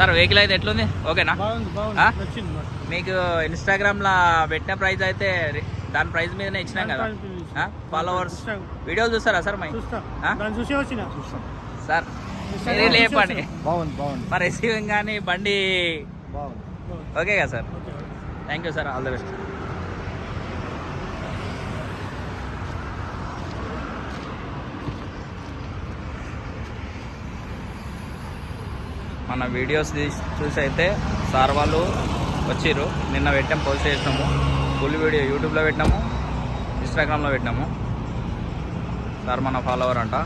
Sir vehicle అయితే ఎట్లుంది ఓకేనా? నచ్చింది మాకు. మీకు ఇన్స్టాగ్రామ్లో పెట్టిన ప్రైస్ అయితే దాని ప్రైస్ మీదనే ఇచ్చినాం కదా. ఫాలోవర్స్ వీడియోలు చూస్తారా సార్ మై? దాన్ని చూసే వచ్చిన సార్ మీరే లేపండి. బాగుంది మరి రిసీవింగ్ కానీ బండి బాగుంది. ఓకే కదా sir? Thank you sir, all the best. మన వీడియోస్ చూసి అయితే సార్ వాళ్ళు వచ్చిర్రు. నిన్న పెట్టాము, పోస్ట్ చేసినాము. ఫుల్ వీడియో యూట్యూబ్లో పెట్టినాము, ఇన్స్టాగ్రామ్లో పెట్టినాము. సార్ మన ఫాలోవర్ అంట.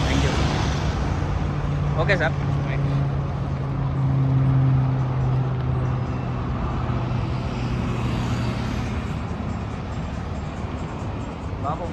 Thank you. Okay sir. Babu